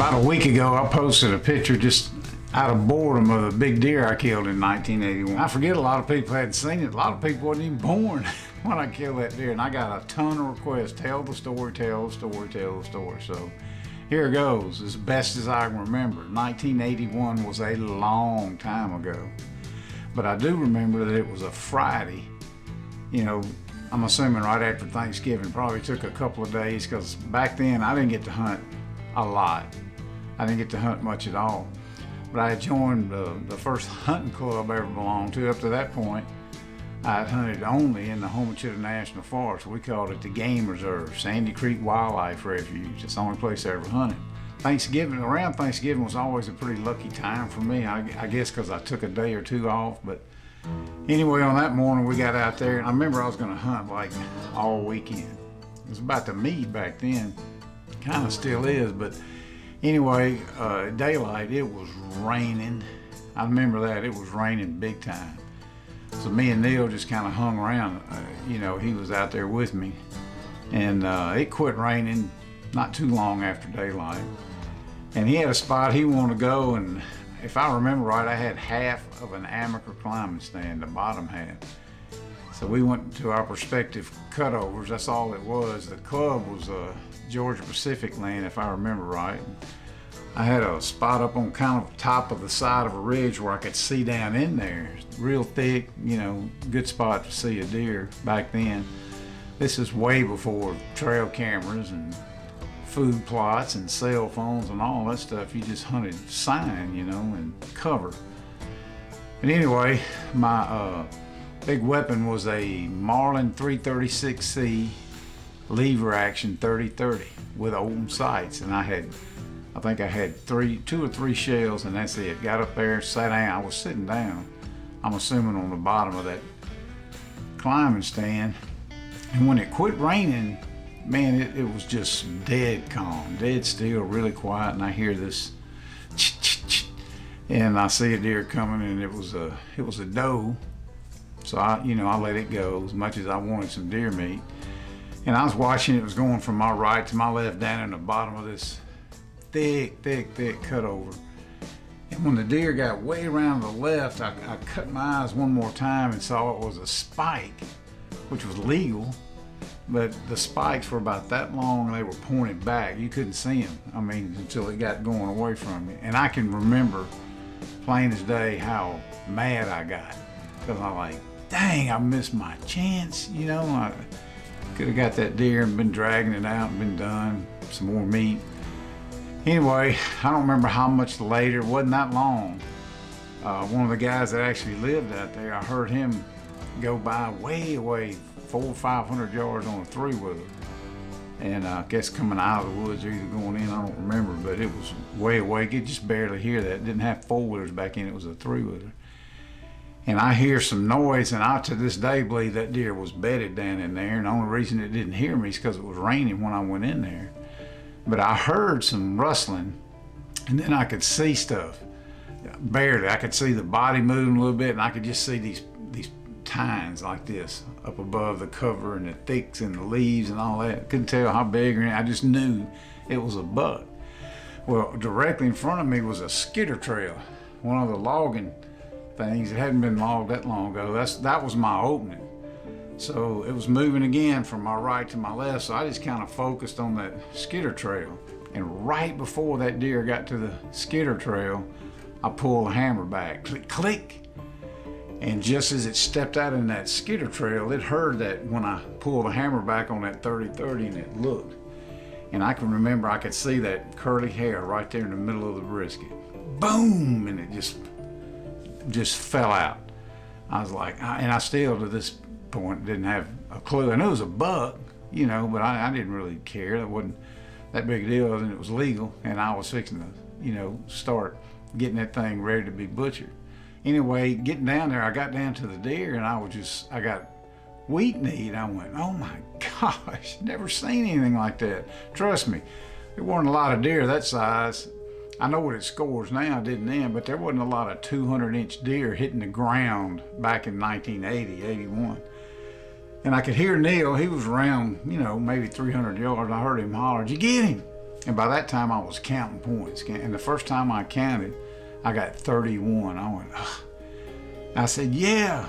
About a week ago, I posted a picture just out of boredom of a big deer I killed in 1981. I forget a lot of people hadn't seen it. A lot of people wasn't even born when I killed that deer, and I got a ton of requests. Tell the story, tell the story, tell the story. So here goes, as best as I can remember. 1981 was a long time ago, but I do remember that it was a Friday. You know, I'm assuming right after Thanksgiving. Probably took a couple of days, because back then I didn't get to hunt a lot. I didn't get to hunt much at all. But I had joined the first hunting club I ever belonged to. Up to that point, I had hunted only in the Homachita National Forest. We called it the Game Reserve, Sandy Creek Wildlife Refuge. It's the only place I ever hunted. Around Thanksgiving was always a pretty lucky time for me, I guess because I took a day or two off. But anyway, on that morning we got out there, and I remember I was going to hunt like all weekend. It was about the meat back then, kind of still is, but anyway, daylight, it was raining. I remember that, it was raining big time. So me and Neil just kind of hung around. You know, he was out there with me, and it quit raining not too long after daylight. And he had a spot he wanted to go, and if I remember right, I had half of an amateur climbing stand, the bottom half. So we went to our respective cutovers. That's all it was. The club was Georgia Pacific land, if I remember right. I had a spot up on kind of top of the side of a ridge where I could see down in there. Real thick, you know, good spot to see a deer back then. This is way before trail cameras and food plots and cell phones and all that stuff. You just hunted sign, you know, and cover. And anyway, my big weapon was a Marlin 336C lever action 30-30 with open sights, and I think I had 2 or 3 shells, and that's it. Got up there, sat down. I was sitting down, I'm assuming on the bottom of that climbing stand, and when it quit raining, man, it was just dead calm, dead still, really quiet, and I hear this and I see a deer coming, and it was a doe. So I let it go as much as I wanted some deer meat. And I was watching it was going from my right to my left down in the bottom of this thick cutover. And when the deer got way around to the left, I cut my eyes one more time and saw it was a spike, which was legal, but the spikes were about that long and they were pointed back. You couldn't see them, I mean, until it got going away from me. And I can remember plain as day how mad I got, because I'm like, dang, I missed my chance, you know. I could have got that deer and been dragging it out and been done, some more meat. Anyway, I don't remember how much later, it wasn't that long. One of the guys that actually lived out there, I heard him go by way away, 400 or 500 yards on a 3-wheeler. And I guess coming out of the woods or either going in, I don't remember, but it was way away. You could just barely hear that. It didn't have 4-wheelers back in, it was a 3-wheeler. And I hear some noise, and I to this day believe that deer was bedded down in there, and the only reason it didn't hear me is because it was raining when I went in there. But I heard some rustling, and then I could see stuff. Barely. I could see the body moving a little bit, and I could just see these tines like this up above the cover and the thicks and the leaves and all that. Couldn't tell how big or anything. I just knew it was a buck. Well, directly in front of me was a skitter trail, one of the logging things. It hadn't been logged that long ago. That was my opening. So it was moving again from my right to my left, so I just kind of focused on that skitter trail. And right before that deer got to the skitter trail, I pulled the hammer back, click, click. And just as it stepped out in that skitter trail, it heard that when I pulled the hammer back on that 30-30, and it looked. And I can remember I could see that curly hair right there in the middle of the brisket. Boom! And it just fell out. I was like, and I still to this point didn't have a clue. I knew it was a buck, you know, but I didn't really care. That wasn't that big a deal, other than it was legal, and I was fixing to, you know, start getting that thing ready to be butchered. Anyway, getting down there, I got down to the deer, and I got weak-kneed. I went, oh my gosh, never seen anything like that. Trust me, there weren't a lot of deer that size. I know what it scores now, I didn't then, but there wasn't a lot of 200-inch deer hitting the ground back in 1980, 81. And I could hear Neil, he was around, you know, maybe 300 yards. I heard him holler, "Did you get him?" And by that time I was counting points. And the first time I counted, I got 31. I went, ugh. I said, yeah,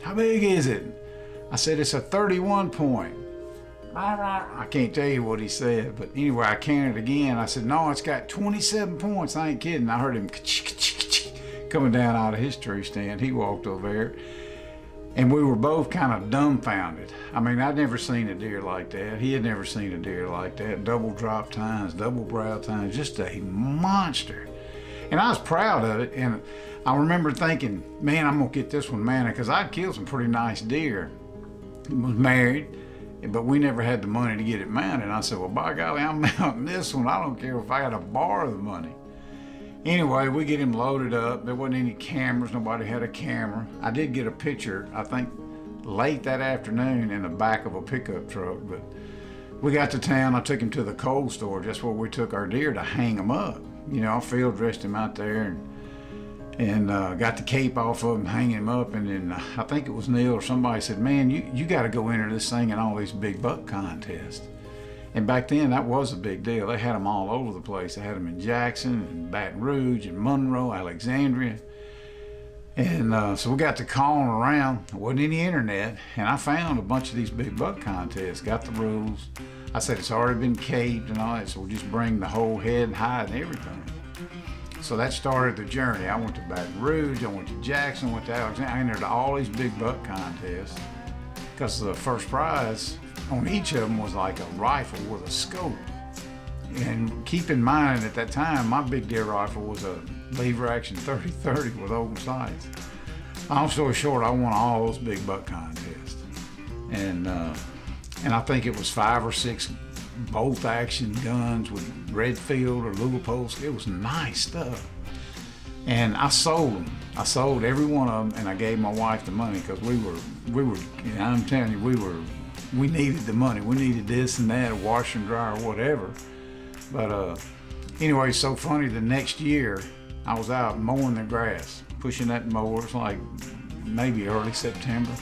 how big is it? I said, it's a 31 point. I can't tell you what he said, but anyway, I counted again. I said, no, it's got 27 points. I ain't kidding. I heard him coming down out of his tree stand. He walked over there, and we were both kind of dumbfounded. I mean, I'd never seen a deer like that. He had never seen a deer like that. Double drop tines, double brow tines, just a monster. And I was proud of it, and I remember thinking, man, I'm gonna get this one mounted, because I'd killed some pretty nice deer. I was married, but we never had the money to get it mounted. And I said, well, by golly, I'm mounting this one. I don't care if I got to borrow the money. Anyway, we get him loaded up. There wasn't any cameras. Nobody had a camera. I did get a picture, I think, late that afternoon in the back of a pickup truck. But we got to town. I took him to the cold storage. That's where we took our deer to hang them up. You know, I field dressed him out there and got the cape off of him, hanging him up. And then I think it was Neil or somebody said, man, you got to go enter this thing in all these big buck contests. And back then, that was a big deal. They had them all over the place. They had them in Jackson and Baton Rouge and Monroe, Alexandria. And so we got to calling around. There wasn't any internet. And I found a bunch of these big buck contests, got the rules. I said, it's already been caped and all that, so we'll just bring the whole head and hide and everything. So that started the journey. I went to Baton Rouge, I went to Jackson, went to Alexandria. I entered all these big buck contests because the first prize on each of them was like a rifle with a scope. And keep in mind, at that time, my big deer rifle was a lever action 30-30 with open sights. Long story short, I won all those big buck contests. And I think it was 5 or 6 bolt action guns with Redfield or Leupold. It was nice stuff. And I sold them. I sold every one of them, and I gave my wife the money because we were, you know, I'm telling you, we needed the money. We needed this and that, a washer and dryer, whatever. But anyway, it's so funny, the next year, I was out mowing the grass, pushing that mower. It was like maybe early September.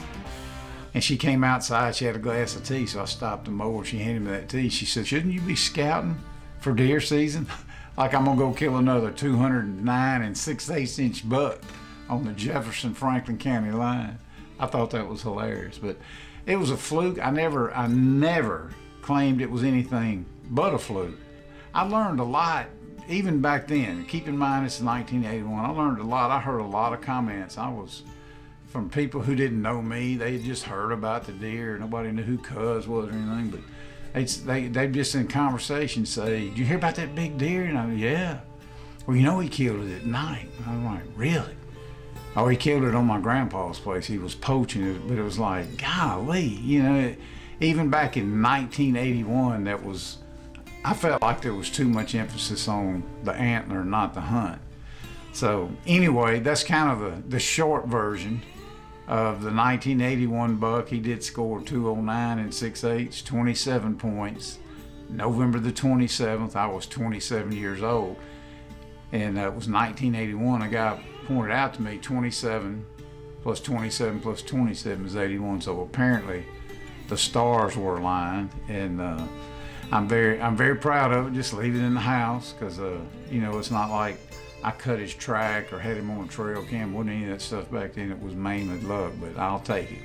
And she came outside, she had a glass of tea, so I stopped the mower. She handed me that tea. She said, shouldn't you be scouting for deer season? Like I'm gonna go kill another 209 and 6/8 inch buck on the Jefferson-Franklin County line. I thought that was hilarious, but it was a fluke. I never claimed it was anything but a fluke. I learned a lot, even back then. Keep in mind, it's 1981. I learned a lot. I heard a lot of comments. From people who didn't know me. They had just heard about the deer. Nobody knew who Cuz was or anything, but they just in conversation say, did you hear about that big deer? And I go, yeah. Well, you know he killed it at night. I'm like, really? Oh, he killed it on my grandpa's place. He was poaching it, but it was like, golly, you know, even back in 1981, I felt like there was too much emphasis on the antler, not the hunt. So anyway, that's kind of the short version of the 1981 buck. He did score 209 and 6/8, 27 points. November the 27th, I was 27 years old. And it was 1981. A guy pointed out to me 27 plus 27 plus 27 is 81. So apparently the stars were aligned. And I'm very proud of it. Just leave it in the house because, you know, it's not like I cut his track or had him on a trail cam. Wasn't any of that stuff back then. It was mainly luck, but I'll take it.